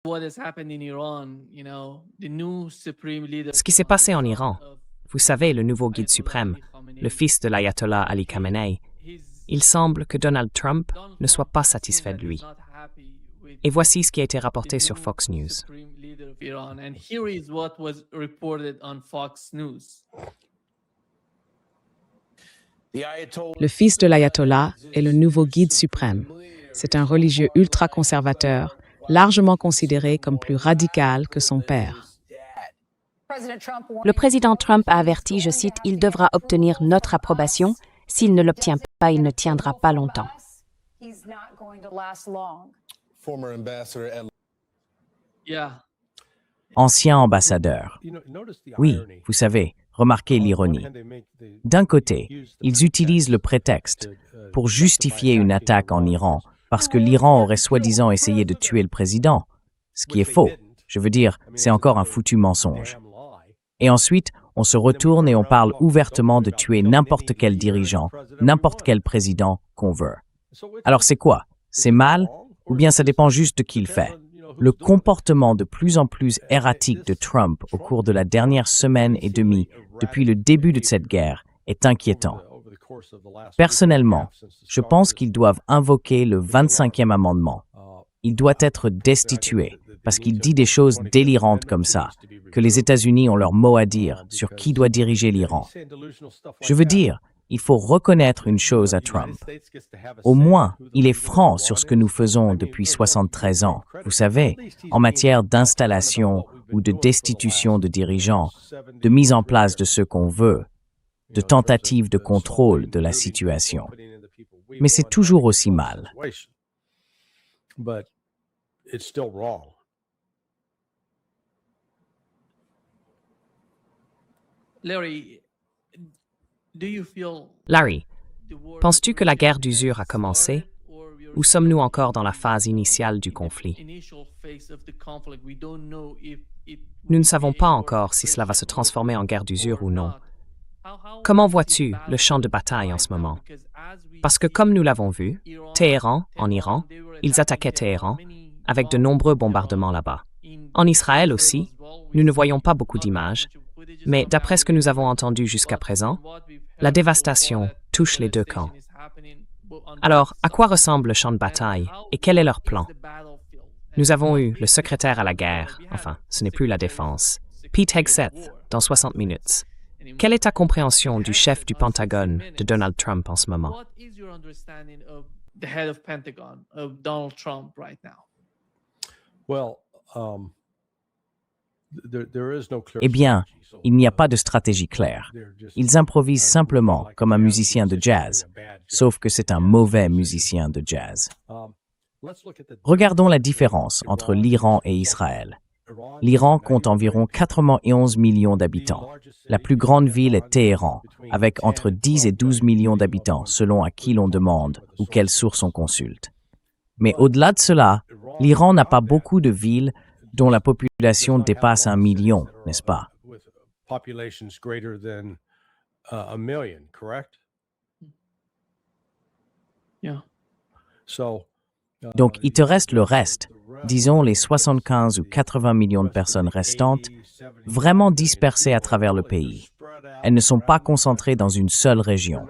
Ce qui s'est passé en Iran, vous savez, le nouveau guide suprême, le fils de l'ayatollah Ali Khamenei, il semble que Donald Trump ne soit pas satisfait de lui. Et voici ce qui a été rapporté sur Fox News. Le fils de l'ayatollah est le nouveau guide suprême. C'est un religieux ultra-conservateur, largement considéré comme plus radical que son père. Le président Trump a averti, je cite, « Il devra obtenir notre approbation. S'il ne l'obtient pas, il ne tiendra pas longtemps. » Ancien ambassadeur. Oui, vous savez, remarquez l'ironie. D'un côté, ils utilisent le prétexte pour justifier une attaque en Iran parce que l'Iran aurait soi-disant essayé de tuer le président, ce qui est faux. Je veux dire, c'est encore un foutu mensonge. Et ensuite, on se retourne et on parle ouvertement de tuer n'importe quel dirigeant, n'importe quel président qu'on veut. Alors c'est quoi? C'est mal? Ou bien ça dépend juste de qui le fait? Le comportement de plus en plus erratique de Trump au cours de la dernière semaine et demie, depuis le début de cette guerre, est inquiétant. Personnellement, je pense qu'ils doivent invoquer le 25e amendement. Il doit être destitué, parce qu'il dit des choses délirantes comme ça, que les États-Unis ont leur mot à dire sur qui doit diriger l'Iran. Je veux dire, il faut reconnaître une chose à Trump. Au moins, il est franc sur ce que nous faisons depuis 73 ans, vous savez, en matière d'installation ou de destitution de dirigeants, de mise en place de ce qu'on veut, de tentative de contrôle de la situation. Mais c'est toujours aussi mal. Larry, penses-tu que la guerre d'usure a commencé? Ou sommes-nous encore dans la phase initiale du conflit? Nous ne savons pas encore si cela va se transformer en guerre d'usure ou non. Comment vois-tu le champ de bataille en ce moment? Parce que comme nous l'avons vu, Téhéran, en Iran, ils attaquaient Téhéran, avec de nombreux bombardements là-bas. En Israël aussi, nous ne voyons pas beaucoup d'images, mais d'après ce que nous avons entendu jusqu'à présent, la dévastation touche les deux camps. Alors, à quoi ressemble le champ de bataille et quel est leur plan? Nous avons eu le secrétaire à la guerre, enfin, ce n'est plus la défense, Pete Hegseth, dans 60 minutes. Quelle est ta compréhension du chef du Pentagone de Donald Trump en ce moment? Eh bien, il n'y a pas de stratégie claire. Ils improvisent simplement comme un musicien de jazz, sauf que c'est un mauvais musicien de jazz. Regardons la différence entre l'Iran et Israël. L'Iran compte environ 91 millions d'habitants. La plus grande ville est Téhéran, avec entre 10 et 12 millions d'habitants, selon à qui l'on demande ou quelle source on consulte. Mais au-delà de cela, l'Iran n'a pas beaucoup de villes dont la population dépasse 1 million, n'est-ce pas? Donc, il te reste le reste, disons les 75 ou 80 millions de personnes restantes, vraiment dispersées à travers le pays. Elles ne sont pas concentrées dans une seule région.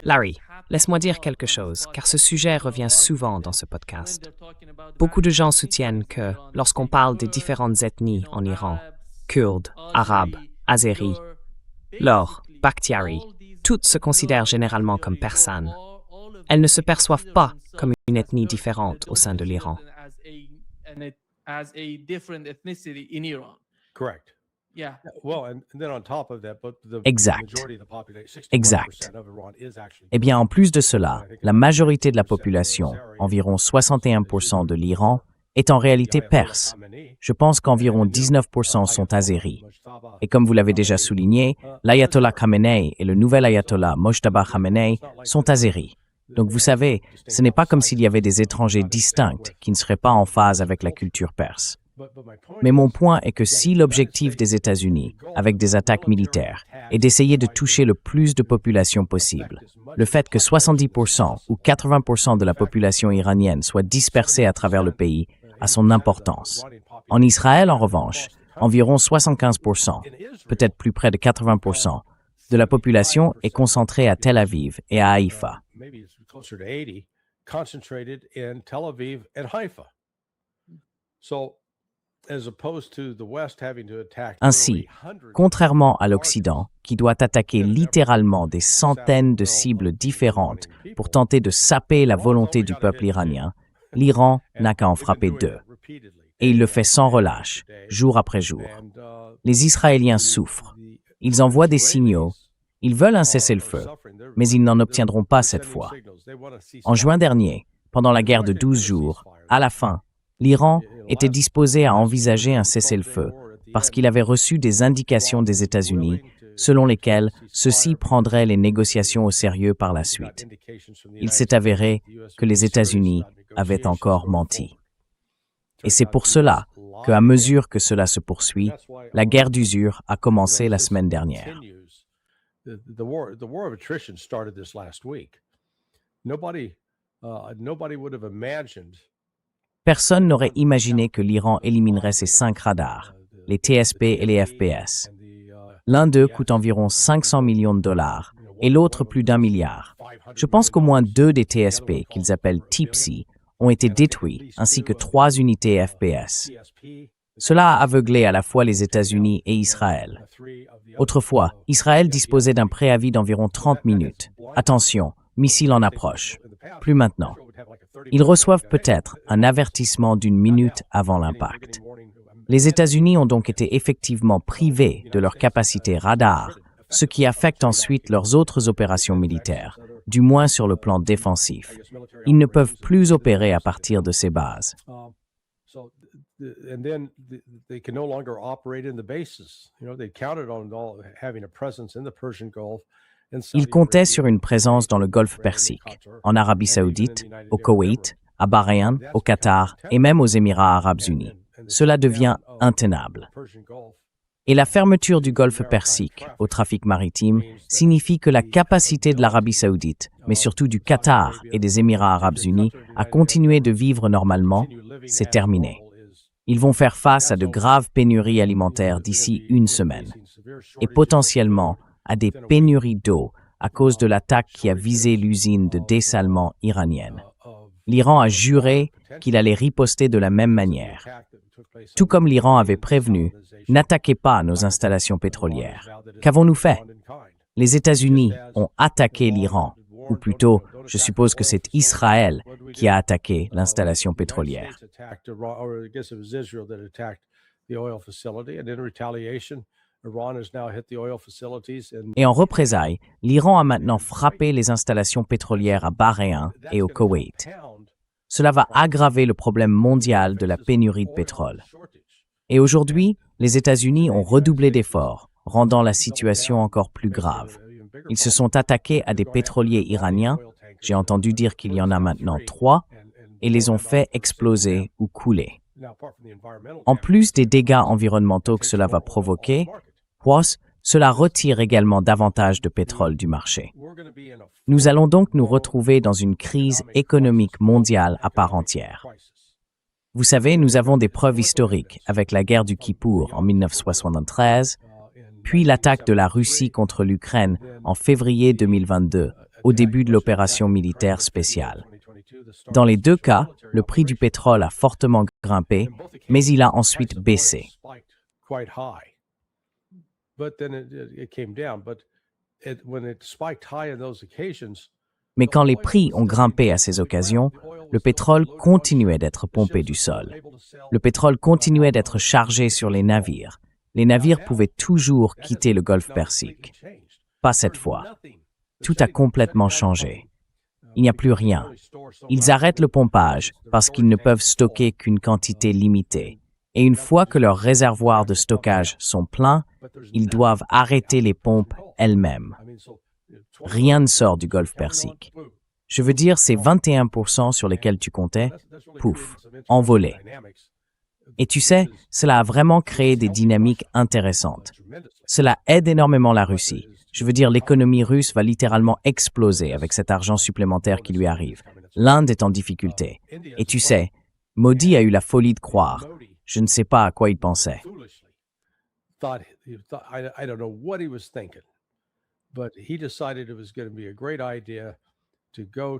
Larry, laisse-moi dire quelque chose, car ce sujet revient souvent dans ce podcast. Beaucoup de gens soutiennent que, lorsqu'on parle des différentes ethnies en Iran, Kurdes, Arabes, Azéris, Lors, Bakhtiari, toutes se considèrent généralement comme persanes. Elles ne se perçoivent pas comme une ethnie différente au sein de l'Iran. Exact. Exact. Eh bien, en plus de cela, la majorité de la population, environ 61% de l'Iran, est en réalité perse. Je pense qu'environ 19% sont azéris. Et comme vous l'avez déjà souligné, l'ayatollah Khamenei et le nouvel ayatollah Mojtaba Khamenei sont azéris. Donc vous savez, ce n'est pas comme s'il y avait des étrangers distincts qui ne seraient pas en phase avec la culture perse. Mais mon point est que si l'objectif des États-Unis, avec des attaques militaires, est d'essayer de toucher le plus de population possible, le fait que 70% ou 80% de la population iranienne soit dispersée à travers le pays a son importance. En Israël, en revanche, environ 75%, peut-être plus près de 80%, de la population est concentrée à Tel Aviv et à Haïfa. Ainsi, contrairement à l'Occident, qui doit attaquer littéralement des centaines de cibles différentes pour tenter de saper la volonté du peuple iranien, l'Iran n'a qu'à en frapper deux. Et il le fait sans relâche, jour après jour. Les Israéliens souffrent. Ils envoient des signaux. Ils veulent un cessez-le-feu, mais ils n'en obtiendront pas cette fois. En juin dernier, pendant la guerre de 12 jours, à la fin, l'Iran était disposé à envisager un cessez-le-feu parce qu'il avait reçu des indications des États-Unis selon lesquelles ceux-ci prendraient les négociations au sérieux par la suite. Il s'est avéré que les États-Unis avaient encore menti. Et c'est pour cela qu'à mesure que cela se poursuit, la guerre d'usure a commencé la semaine dernière. Personne n'aurait imaginé que l'Iran éliminerait ses 5 radars, les TSP et les FPS. L'un d'eux coûte environ 500 millions de dollars et l'autre plus d'1 milliard. Je pense qu'au moins 2 des TSP, qu'ils appellent TPC, ont été détruits, ainsi que 3 unités FPS. Cela a aveuglé à la fois les États-Unis et Israël. Autrefois, Israël disposait d'un préavis d'environ 30 minutes. Attention, missile en approche. Plus maintenant. Ils reçoivent peut-être un avertissement d'1 minute avant l'impact. Les États-Unis ont donc été effectivement privés de leur capacité radar, ce qui affecte ensuite leurs autres opérations militaires, du moins sur le plan défensif. Ils ne peuvent plus opérer à partir de ces bases. Ils comptaient sur une présence dans le Golfe Persique, en Arabie Saoudite, au Koweït, à Bahreïn, au Qatar et même aux Émirats arabes unis. Cela devient intenable. Et la fermeture du Golfe Persique au trafic maritime signifie que la capacité de l'Arabie Saoudite, mais surtout du Qatar et des Émirats arabes unis, à continuer de vivre normalement, c'est terminé. Ils vont faire face à de graves pénuries alimentaires d'ici une semaine, et potentiellement à des pénuries d'eau à cause de l'attaque qui a visé l'usine de dessalement iranienne. L'Iran a juré qu'il allait riposter de la même manière. Tout comme l'Iran avait prévenu, n'attaquez pas nos installations pétrolières. Qu'avons-nous fait? Les États-Unis ont attaqué l'Iran, ou plutôt, je suppose que c'est Israël qui a attaqué l'installation pétrolière. Et en représailles, l'Iran a maintenant frappé les installations pétrolières à Bahreïn et au Koweït. Cela va aggraver le problème mondial de la pénurie de pétrole. Et aujourd'hui, les États-Unis ont redoublé d'efforts, rendant la situation encore plus grave. Ils se sont attaqués à des pétroliers iraniens, j'ai entendu dire qu'il y en a maintenant 3, et les ont fait exploser ou couler. En plus des dégâts environnementaux que cela va provoquer, cela retire également davantage de pétrole du marché. Nous allons donc nous retrouver dans une crise économique mondiale à part entière. Vous savez, nous avons des preuves historiques avec la guerre du Kippour en 1973, puis l'attaque de la Russie contre l'Ukraine en février 2022, au début de l'opération militaire spéciale. Dans les deux cas, le prix du pétrole a fortement grimpé, mais il a ensuite baissé. Mais quand les prix ont grimpé à ces occasions, le pétrole continuait d'être pompé du sol. Le pétrole continuait d'être chargé sur les navires. Les navires pouvaient toujours quitter le Golfe Persique. Pas cette fois. Tout a complètement changé. Il n'y a plus rien. Ils arrêtent le pompage parce qu'ils ne peuvent stocker qu'une quantité limitée. Et une fois que leurs réservoirs de stockage sont pleins, ils doivent arrêter les pompes elles-mêmes. Rien ne sort du Golfe Persique. Je veux dire, ces 21% sur lesquels tu comptais, pouf, envolés. Et tu sais, cela a vraiment créé des dynamiques intéressantes. Cela aide énormément la Russie. Je veux dire, l'économie russe va littéralement exploser avec cet argent supplémentaire qui lui arrive. L'Inde est en difficulté. Et tu sais, Modi a eu la folie de croire. Je ne sais pas à quoi il pensait.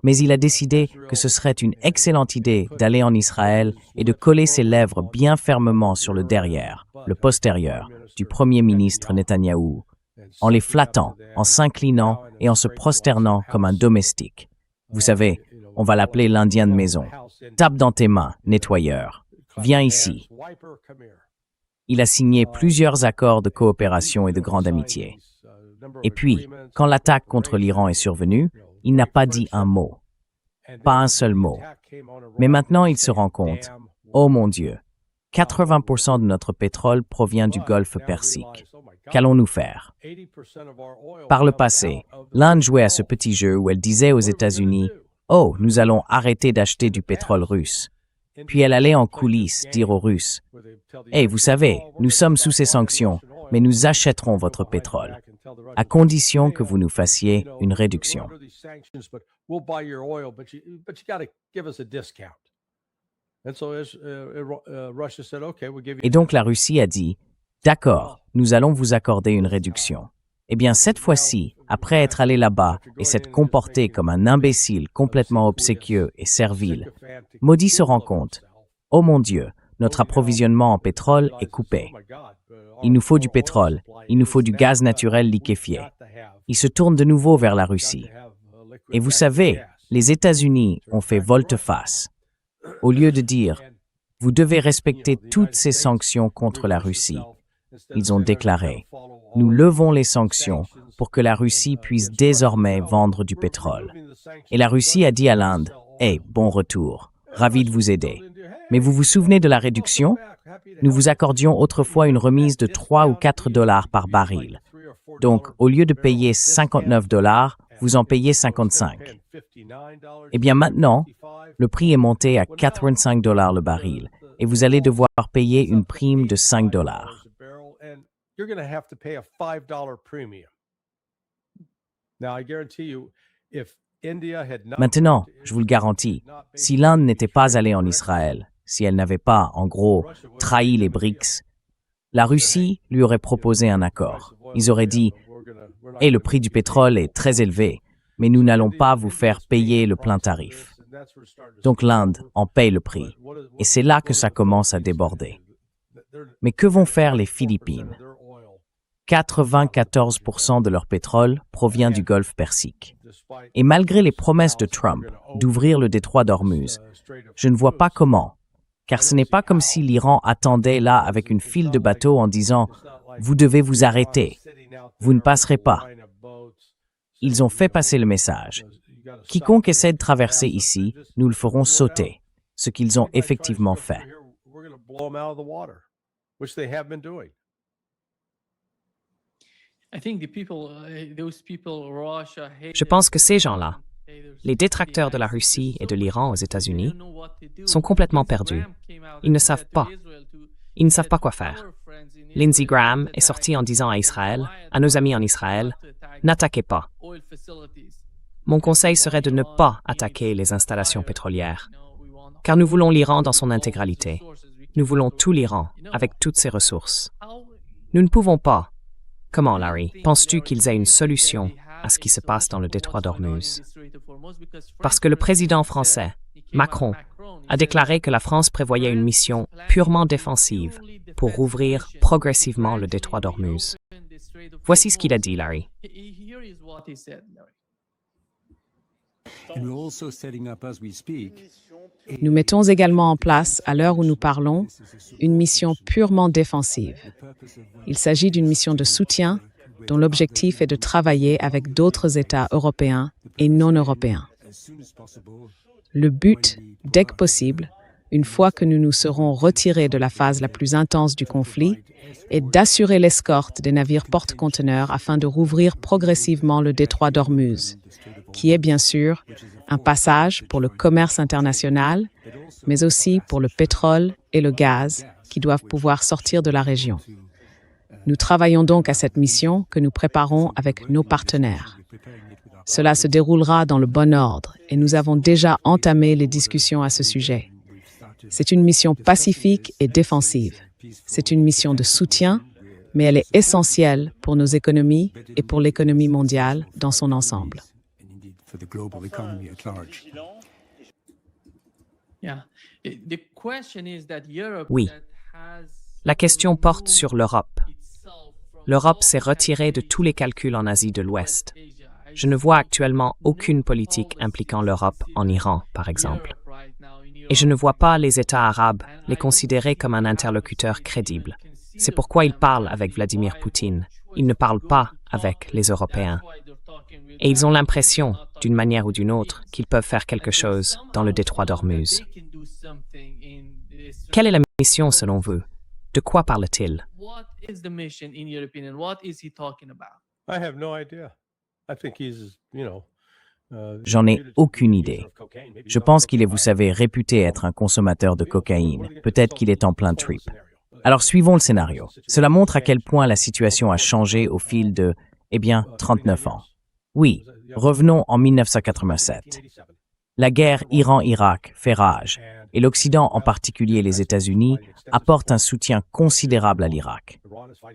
Mais il a décidé que ce serait une excellente idée d'aller en Israël et de coller ses lèvres bien fermement sur le derrière, le postérieur, du Premier ministre Netanyahou, en les flattant, en s'inclinant et en se prosternant comme un domestique. Vous savez, on va l'appeler l'Indien de maison. Tape dans tes mains, nettoyeur. Viens ici. Il a signé plusieurs accords de coopération et de grande amitié. Et puis, quand l'attaque contre l'Iran est survenue, il n'a pas dit un mot. Pas un seul mot. Mais maintenant, il se rend compte, oh mon Dieu, 80% de notre pétrole provient du golfe Persique. Qu'allons-nous faire? Par le passé, l'Inde jouait à ce petit jeu où elle disait aux États-Unis, « Oh, nous allons arrêter d'acheter du pétrole russe. » Puis elle allait en coulisses dire aux Russes, « Hey, vous savez, nous sommes sous ces sanctions, mais nous achèterons votre pétrole, à condition que vous nous fassiez une réduction. » Et donc la Russie a dit, « D'accord, nous allons vous accorder une réduction. » Eh bien, cette fois-ci, après être allé là-bas et s'être comporté comme un imbécile complètement obséquieux et servile, Modi se rend compte, « Oh mon Dieu, notre approvisionnement en pétrole est coupé. Il nous faut du pétrole, il nous faut du gaz naturel liquéfié. » Il se tourne de nouveau vers la Russie. Et vous savez, les États-Unis ont fait volte-face. Au lieu de dire, « Vous devez respecter toutes ces sanctions contre la Russie », ils ont déclaré, « Nous levons les sanctions pour que la Russie puisse désormais vendre du pétrole. » Et la Russie a dit à l'Inde, « Hey, bon retour, ravi de vous aider. Mais vous vous souvenez de la réduction? Nous vous accordions autrefois une remise de 3 ou 4 dollars par baril. Donc, au lieu de payer 59 dollars, vous en payez 55. Eh bien maintenant, le prix est monté à 85 dollars le baril et vous allez devoir payer une prime de 5 dollars. Maintenant, je vous le garantis, si l'Inde n'était pas allée en Israël, si elle n'avait pas, en gros, trahi les BRICS, la Russie lui aurait proposé un accord. Ils auraient dit, « Hey, le prix du pétrole est très élevé, mais nous n'allons pas vous faire payer le plein tarif. » Donc l'Inde en paye le prix. Et c'est là que ça commence à déborder. Mais que vont faire les Philippines? 94% de leur pétrole provient du golfe Persique. Et malgré les promesses de Trump d'ouvrir le détroit d'Ormuz, je ne vois pas comment, car ce n'est pas comme si l'Iran attendait là avec une file de bateaux en disant « Vous devez vous arrêter, vous ne passerez pas ». Ils ont fait passer le message. Quiconque essaie de traverser ici, nous le ferons sauter, ce qu'ils ont effectivement fait. Je pense que ces gens-là, les détracteurs de la Russie et de l'Iran aux États-Unis, sont complètement perdus. Ils ne savent pas. Ils ne savent pas quoi faire. Lindsey Graham est sorti en disant à Israël, à nos amis en Israël, « N'attaquez pas. » Mon conseil serait de ne pas attaquer les installations pétrolières, car nous voulons l'Iran dans son intégralité. Nous voulons tout l'Iran, avec toutes ses ressources. Nous ne pouvons pas. Comment, Larry, penses-tu qu'ils aient une solution à ce qui se passe dans le détroit d'Ormuz? Parce que le président français, Macron, a déclaré que la France prévoyait une mission purement défensive pour rouvrir progressivement le détroit d'Ormuz. Voici ce qu'il a dit, Larry. Nous mettons également en place, à l'heure où nous parlons, une mission purement défensive. Il s'agit d'une mission de soutien dont l'objectif est de travailler avec d'autres États européens et non européens. Le but, dès que possible, une fois que nous nous serons retirés de la phase la plus intense du conflit, est d'assurer l'escorte des navires porte-conteneurs afin de rouvrir progressivement le détroit d'Ormuz, qui est bien sûr un passage pour le commerce international, mais aussi pour le pétrole et le gaz qui doivent pouvoir sortir de la région. Nous travaillons donc à cette mission que nous préparons avec nos partenaires. Cela se déroulera dans le bon ordre et nous avons déjà entamé les discussions à ce sujet. C'est une mission pacifique et défensive. C'est une mission de soutien, mais elle est essentielle pour nos économies et pour l'économie mondiale dans son ensemble. Oui. La question porte sur l'Europe. L'Europe s'est retirée de tous les calculs en Asie de l'Ouest. Je ne vois actuellement aucune politique impliquant l'Europe en Iran, par exemple. Et je ne vois pas les États arabes les considérer comme un interlocuteur crédible. C'est pourquoi ils parlent avec Vladimir Poutine. Ils ne parlent pas avec les Européens. Et ils ont l'impression, d'une manière ou d'une autre, qu'ils peuvent faire quelque chose dans le détroit d'Ormuz. Quelle est la mission selon vous? De quoi parle-t-il? J'en ai aucune idée. Je pense qu'il est, vous savez, réputé être un consommateur de cocaïne. Peut-être qu'il est en plein trip. Alors suivons le scénario. Cela montre à quel point la situation a changé au fil de, 39 ans. Oui, revenons en 1987. La guerre Iran-Irak fait rage, et l'Occident, en particulier les États-Unis, apporte un soutien considérable à l'Irak.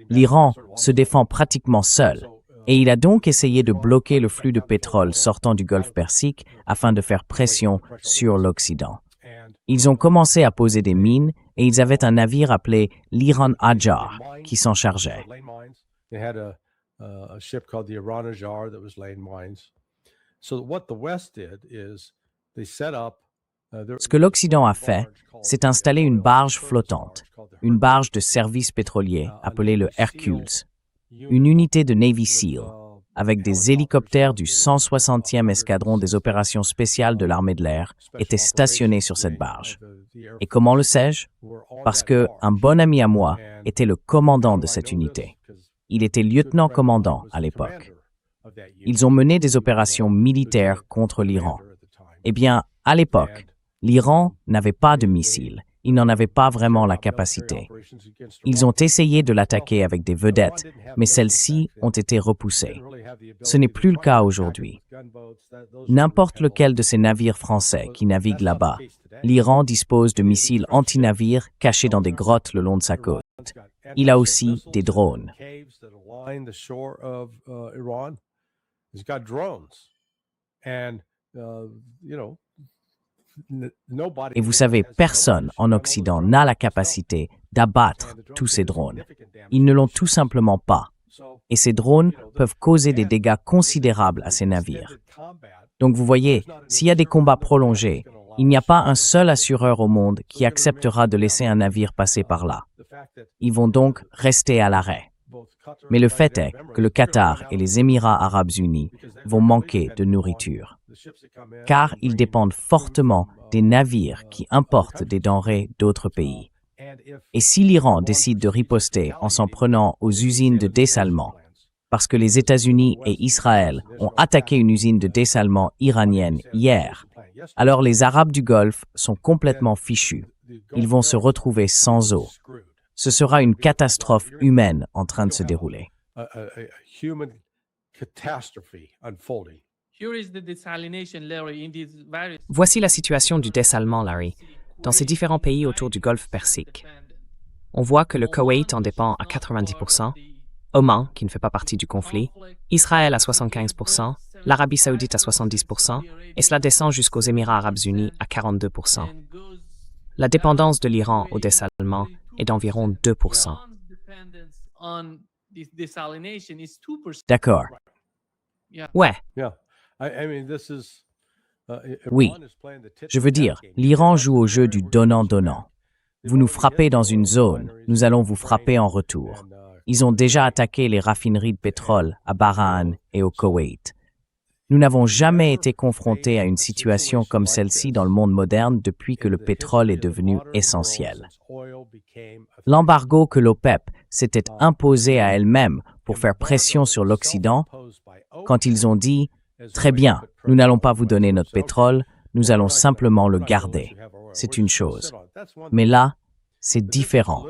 L'Iran se défend pratiquement seul, et il a donc essayé de bloquer le flux de pétrole sortant du Golfe Persique afin de faire pression sur l'Occident. Ils ont commencé à poser des mines et ils avaient un navire appelé l'Iran Ajar qui s'en chargeait. Ce que l'Occident a fait, c'est installer une barge flottante, une barge de service pétrolier appelée le Hercules, une unité de Navy SEAL, avec des hélicoptères du 160e escadron des opérations spéciales de l'armée de l'air, étaient stationnés sur cette barge. Et comment le sais-je? Parce que un bon ami à moi était le commandant de cette unité. Il était lieutenant-commandant à l'époque. Ils ont mené des opérations militaires contre l'Iran. Eh bien, à l'époque, l'Iran n'avait pas de missiles. Il n'en avait pas vraiment la capacité. Ils ont essayé de l'attaquer avec des vedettes, mais celles-ci ont été repoussées. Ce n'est plus le cas aujourd'hui. N'importe lequel de ces navires français qui naviguent là-bas, l'Iran dispose de missiles anti-navires cachés dans des grottes le long de sa côte. Il a aussi des drones. Et vous savez, personne en Occident n'a la capacité d'abattre tous ces drones. Ils ne l'ont tout simplement pas. Et ces drones peuvent causer des dégâts considérables à ces navires. Donc vous voyez, s'il y a des combats prolongés, il n'y a pas un seul assureur au monde qui acceptera de laisser un navire passer par là. Ils vont donc rester à l'arrêt. Mais le fait est que le Qatar et les Émirats arabes unis vont manquer de nourriture, car ils dépendent fortement des navires qui importent des denrées d'autres pays. Et si l'Iran décide de riposter en s'en prenant aux usines de dessalement, parce que les États-Unis et Israël ont attaqué une usine de dessalement iranienne hier, alors les Arabes du Golfe sont complètement fichus. Ils vont se retrouver sans eau. Ce sera une catastrophe humaine en train de se dérouler. Voici la situation du dessalement, Larry, dans ces différents pays autour du Golfe Persique. On voit que le Koweït en dépend à 90%, Oman, qui ne fait pas partie du conflit, Israël à 75%, l'Arabie saoudite à 70%, et cela descend jusqu'aux Émirats arabes unis à 42%. La dépendance de l'Iran au dessalement est d'environ 2%. D'accord. Ouais, Oui. Je veux dire, l'Iran joue au jeu du donnant-donnant. Vous nous frappez dans une zone, nous allons vous frapper en retour. Ils ont déjà attaqué les raffineries de pétrole à Bahreïn et au Koweït. Nous n'avons jamais été confrontés à une situation comme celle-ci dans le monde moderne depuis que le pétrole est devenu essentiel. L'embargo que l'OPEP s'était imposé à elle-même pour faire pression sur l'Occident, quand ils ont dit « Très bien, nous n'allons pas vous donner notre pétrole, nous allons simplement le garder », c'est une chose. Mais là, c'est différent.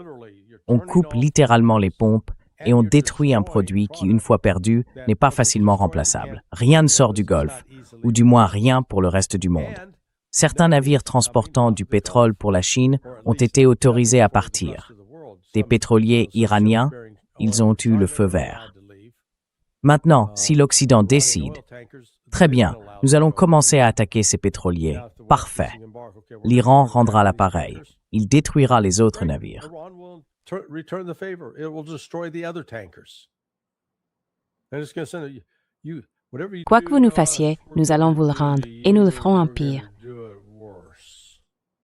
On coupe littéralement les pompes et on détruit un produit qui, une fois perdu, n'est pas facilement remplaçable. Rien ne sort du Golfe, ou du moins rien pour le reste du monde. Certains navires transportant du pétrole pour la Chine ont été autorisés à partir. Des pétroliers iraniens, ils ont eu le feu vert. Maintenant, si l'Occident décide, très bien, nous allons commencer à attaquer ces pétroliers. Parfait. L'Iran rendra l'appareil. Il détruira les autres navires. Quoi que vous nous fassiez, nous allons vous le rendre, et nous le ferons en pire.